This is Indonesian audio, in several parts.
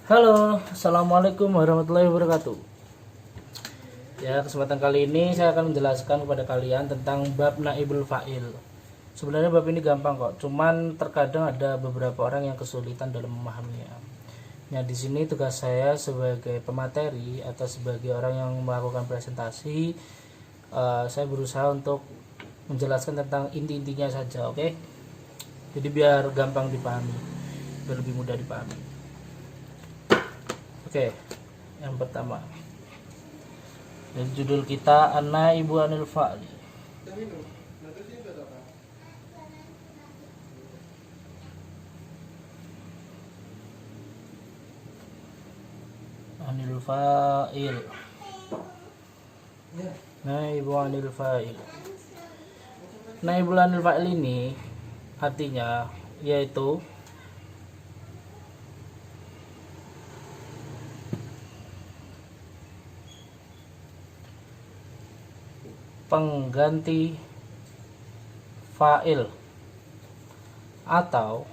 Halo, assalamualaikum warahmatullahi wabarakatuh. Ya, kesempatan kali ini saya akan menjelaskan kepada kalian tentang bab naibul fa'il. Sebenarnya bab ini gampang kok, cuman terkadang ada beberapa orang yang kesulitan dalam memahaminya. Nah, di sini tugas saya sebagai pemateri atau sebagai orang yang melakukan presentasi, saya berusaha untuk menjelaskan tentang inti-intinya saja, oke? Jadi biar gampang dipahami, biar lebih mudah dipahami. Oke, yang pertama. Dan judul kita An-Naibu Anil Fa'li. Anil Fa'il. Naibu Anil Fa'il. Naibu Anil Fa'il ini artinya yaitu pengganti fa'il atau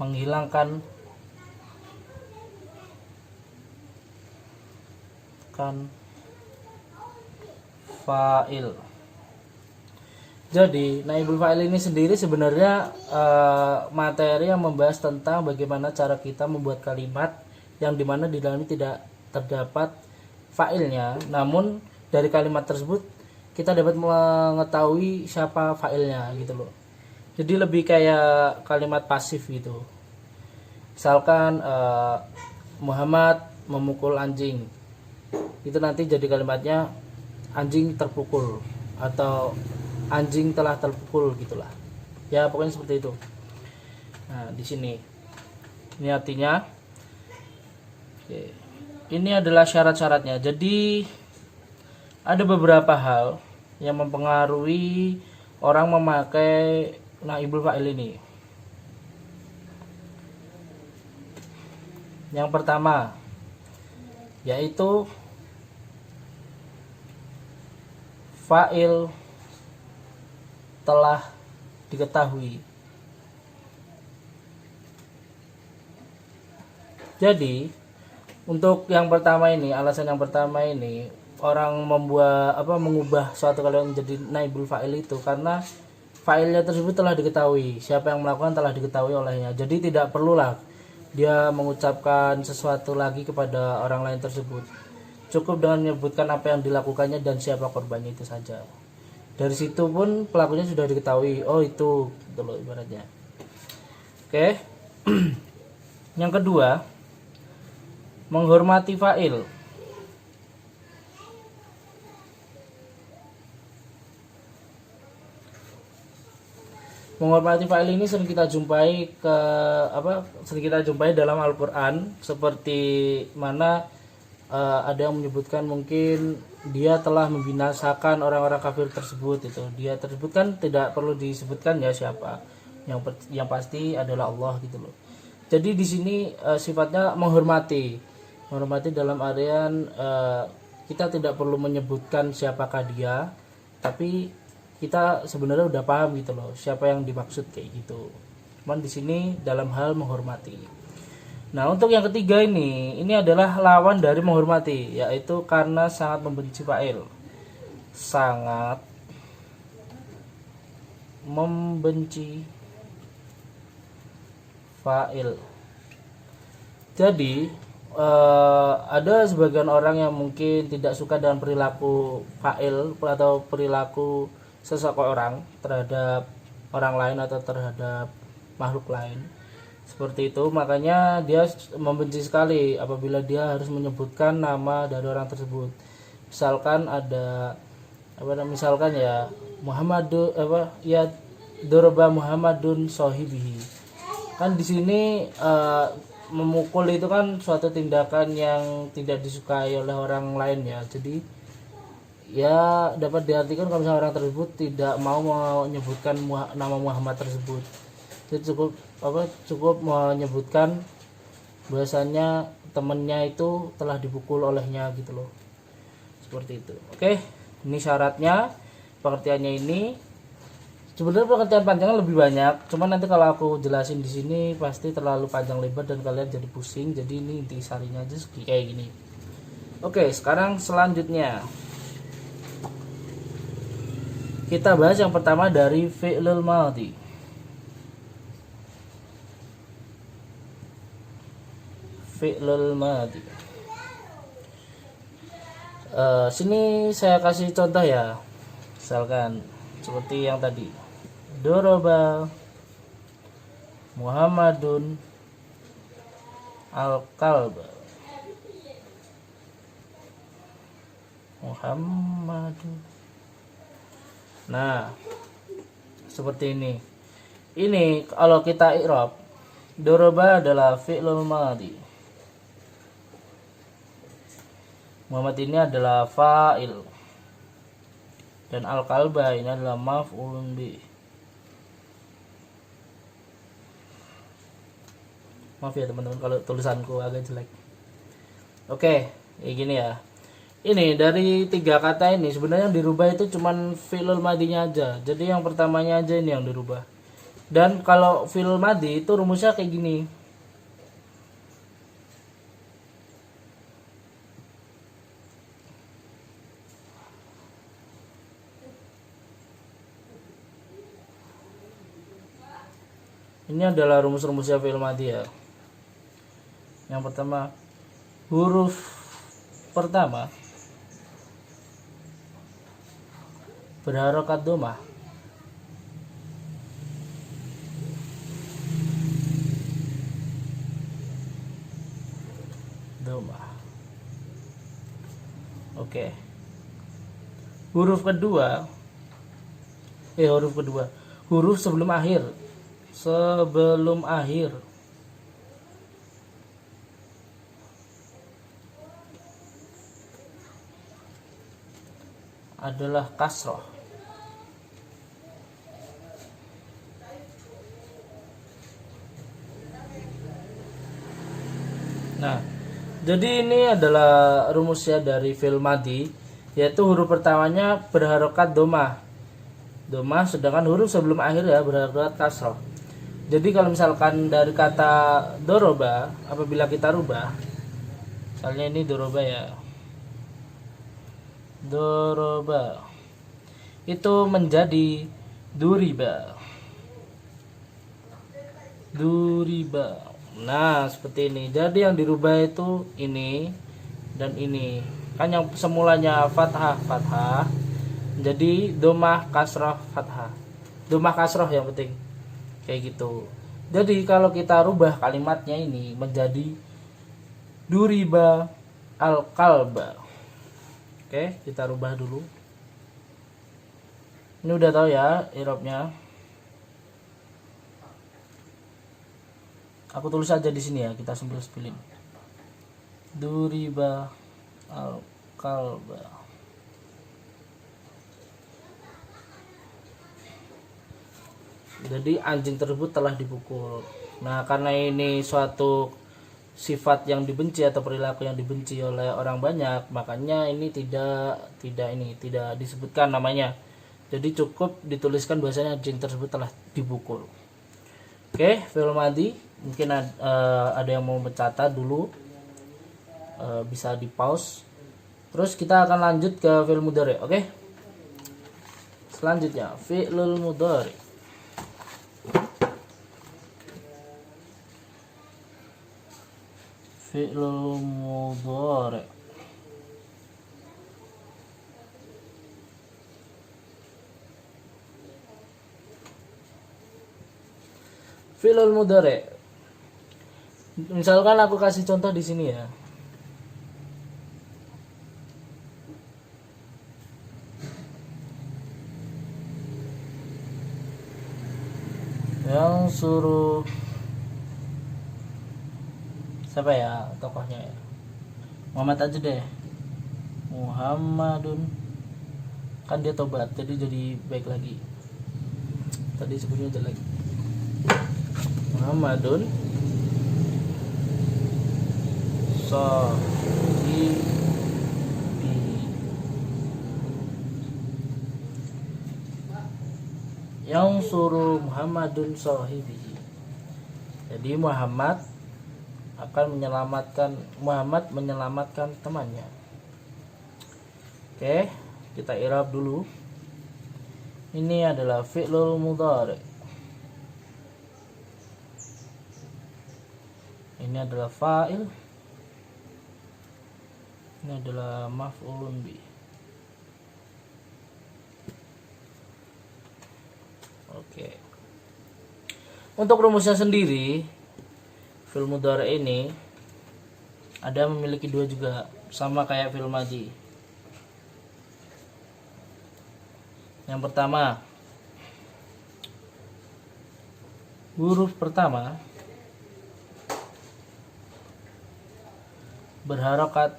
menghilangkan fa'il. Jadi naibul fa'il ini sendiri sebenarnya materi yang membahas tentang bagaimana cara kita membuat kalimat yang dimana di dalamnya tidak terdapat fa'ilnya, namun dari kalimat tersebut kita dapat mengetahui siapa fa'ilnya gitu loh. Jadi lebih kayak kalimat pasif gitu. Misalkan Muhammad memukul anjing, itu nanti jadi kalimatnya anjing terpukul atau anjing telah terpukul gitulah. Ya pokoknya seperti itu. Nah di sini ini artinya. Oke. Ini adalah syarat-syaratnya. Jadi ada beberapa hal yang mempengaruhi orang memakai naibul fa'il ini. Yang pertama yaitu fa'il telah diketahui. Jadi untuk yang pertama ini, alasan yang pertama ini, orang mengubah suatu kalimat menjadi naibul fa'il itu karena fa'ilnya tersebut telah diketahui, siapa yang melakukan telah diketahui olehnya. Jadi tidak perlulah dia mengucapkan sesuatu lagi kepada orang lain tersebut. Cukup dengan menyebutkan apa yang dilakukannya dan siapa korbannya itu saja. Dari situ pun pelakunya sudah diketahui. Oh itu, gitu loh ibaratnya. Oke. Yang kedua, menghormati fa'il. Menghormati fa'il ini sering kita jumpai dalam Al-Qur'an, seperti mana ada yang menyebutkan mungkin dia telah membinasakan orang-orang kafir tersebut itu. Dia tersebut kan tidak perlu disebutkan ya siapa. Yang pasti adalah Allah gitu loh. Jadi di sini sifatnya menghormati. Menghormati dalam artian kita tidak perlu menyebutkan siapakah dia, tapi kita sebenarnya udah paham gitu loh siapa yang dimaksud kayak gitu. Cuman di sini dalam hal menghormati. Nah untuk yang ketiga ini adalah lawan dari menghormati, yaitu karena sangat membenci fa'il. Sangat membenci fa'il. Jadi ada sebagian orang yang mungkin tidak suka dengan perilaku fa'il atau perilaku seseorang terhadap orang lain atau terhadap makhluk lain seperti itu. Makanya dia membenci sekali apabila dia harus menyebutkan nama dari orang tersebut. Misalkan ada ya Doroba Muhammadun Sohibihi. Kan di sini memukul itu kan suatu tindakan yang tidak disukai oleh orang lain ya. Jadi ya dapat diartikan kalau misalnya orang tersebut tidak mau menyebutkan nama Muhammad tersebut. Jadi cukup menyebutkan bahwasannya temannya itu telah dipukul olehnya gitu loh. Seperti itu. Oke, ini syaratnya, pengertiannya ini. Sebenarnya pengertian panjangnya lebih banyak, cuman nanti kalau aku jelasin di sini pasti terlalu panjang lebar dan kalian jadi pusing. Jadi ini inti sarinya aja kayak gini. Oke, sekarang selanjutnya kita bahas yang pertama dari fi'lul madhi. Fi'lul madhi. Sini saya kasih contoh ya. Misalkan seperti yang tadi. Doroba Muhammadun al-kalba. Muhammadun. Nah, seperti ini. Ini kalau kita i'rab, doroba adalah fi'lul madhi. Muhammad ini adalah fa'il. Dan al-kalba ini adalah maf'ulun bi. Maaf ya teman-teman kalau tulisanku agak jelek. Oke, kayak gini ya. Ini dari 3 kata ini sebenarnya yang dirubah itu cuman fi'lul madhinya aja. Jadi yang pertamanya aja ini yang dirubah. Dan kalau fi'lul madhi itu rumusnya kayak gini. Ini adalah rumus-rumusnya fi'il madhi ya. Yang pertama, huruf pertama berharokat dhammah. Dhammah. Oke. Huruf kedua, huruf sebelum akhir. Sebelum akhir adalah kasroh. Nah, jadi ini adalah rumusnya dari fi'il madhi, yaitu huruf pertamanya berharokat dhammah, sedangkan huruf sebelum akhir ya berharokat kasroh. Jadi kalau misalkan dari kata doroba, apabila kita rubah, misalnya ini doroba ya, doroba itu menjadi duriba. Nah seperti ini. Jadi yang dirubah itu ini dan ini. Kan yang semulanya fathah jadi dhammah kasrah fathah. Dhammah kasrah yang penting. Kayak gitu. Jadi kalau kita rubah kalimatnya ini menjadi duriba al-kalba. Oke, kita rubah dulu. Ini udah tahu ya i'rabnya. Aku tulis aja di sini ya, kita spilin. Duriba al-kalba. Jadi anjing tersebut telah dipukul. Nah, karena ini suatu sifat yang dibenci atau perilaku yang dibenci oleh orang banyak, makanya ini tidak disebutkan namanya. Jadi cukup dituliskan bahasanya anjing tersebut telah dipukul. Oke, fi'il madhi. Mungkin ada yang mau mencatat dulu, bisa di pause. Terus kita akan lanjut ke fi'il mudhari. Oke. Selanjutnya fi'il mudhari. Fi'il mudhari. Fi'il mudhari. Misalkan aku kasih contoh di sini ya. Yang suruh siapa ya tokohnya ya? Muhammad aja deh. Muhammadun. Kan dia tobat jadi baik lagi. Tadi sebelumnya jelek. Muhammadun sahibi. Yang yansuru Muhammadun sahibihi. Jadi Muhammad menyelamatkan temannya. Oke, kita i'rab dulu. Ini adalah fi'lul mudhari. Ini adalah fa'il. Ini adalah maf'ulun bi. Oke. Untuk rumusnya sendiri, fi'il mudhari ini ada memiliki dua juga, sama kayak fi'il madhi. Yang pertama, huruf pertama berharokat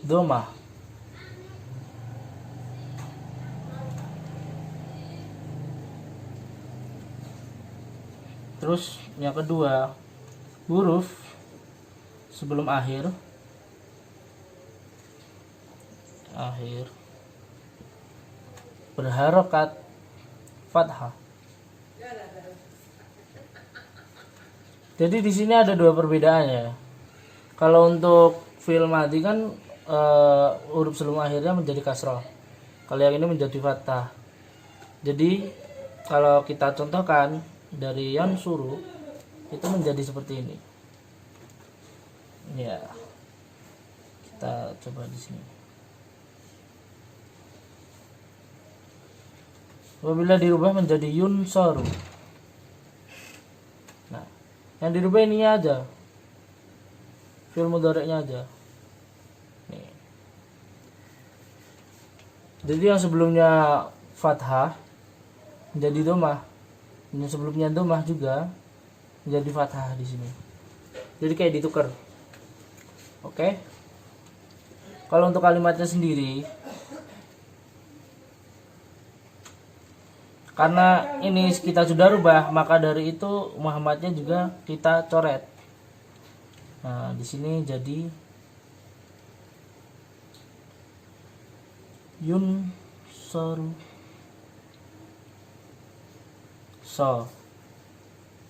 dhammah. Terus yang kedua, huruf sebelum akhir berharokat fathah. Jadi di sini ada dua perbedaannya. Kalau untuk fi'il madhi kan huruf sebelum akhirnya menjadi kasrah. Kalau yang ini menjadi fathah. Jadi kalau kita contohkan dari yansuru itu menjadi seperti ini. Ya. Kita coba di sini. Apabila dirubah menjadi yunsaru. Nah, yang dirubah ininya aja. Fi'il mudhari'nya aja. Nih. Jadi yang sebelumnya fathah menjadi dhammah. Yang sebelumnya dhammah juga menjadi fathah di sini. Jadi kayak ditukar. Oke. Kalau untuk kalimatnya sendiri, karena ini kita sudah rubah, maka dari itu Muhammadnya juga kita coret. Nah, di sini jadi yunsaru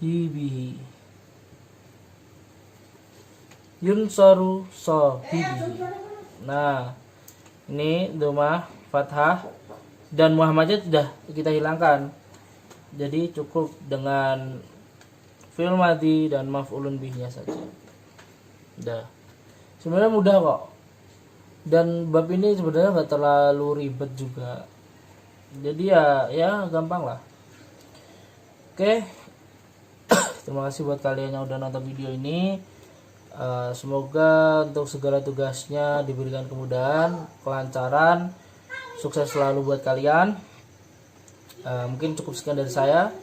sahibihi. Yunsaru sahibihi. Nah, ini dhammah fathah dan Muhammadnya sudah kita hilangkan. Jadi cukup dengan fi'il madhi dan maf'ulun bihnya saja. Udah. Sebenarnya mudah kok. Dan bab ini sebenarnya nggak terlalu ribet juga. Jadi ya gampang lah. Oke. Terima kasih buat kalian yang udah nonton video ini. Semoga untuk segala tugasnya diberikan kemudahan, kelancaran. Sukses selalu buat kalian. Mungkin cukup sekian dari saya.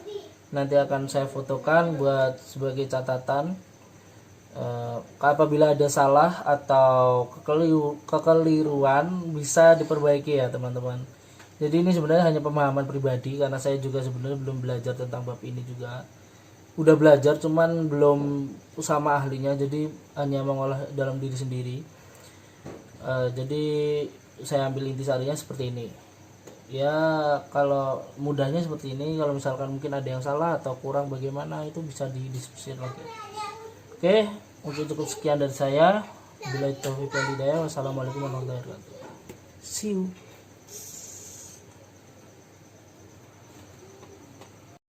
Nanti akan saya fotokan buat sebagai catatan. Apabila ada salah atau kekeliruan bisa diperbaiki ya teman-teman. Jadi ini sebenarnya hanya pemahaman pribadi, karena saya juga sebenarnya belum belajar tentang bab ini juga. Udah belajar cuman belum sama ahlinya, jadi hanya mengolah dalam diri sendiri. Jadi saya ambil intisarinya seperti ini. Ya kalau mudahnya seperti ini. Kalau misalkan mungkin ada yang salah atau kurang bagaimana, itu bisa didiskusikan lagi. Oke, untuk cukup sekian dari saya. Bila taufiq wal hidayah. Wassalamualaikum warahmatullahi wabarakatuh. See you.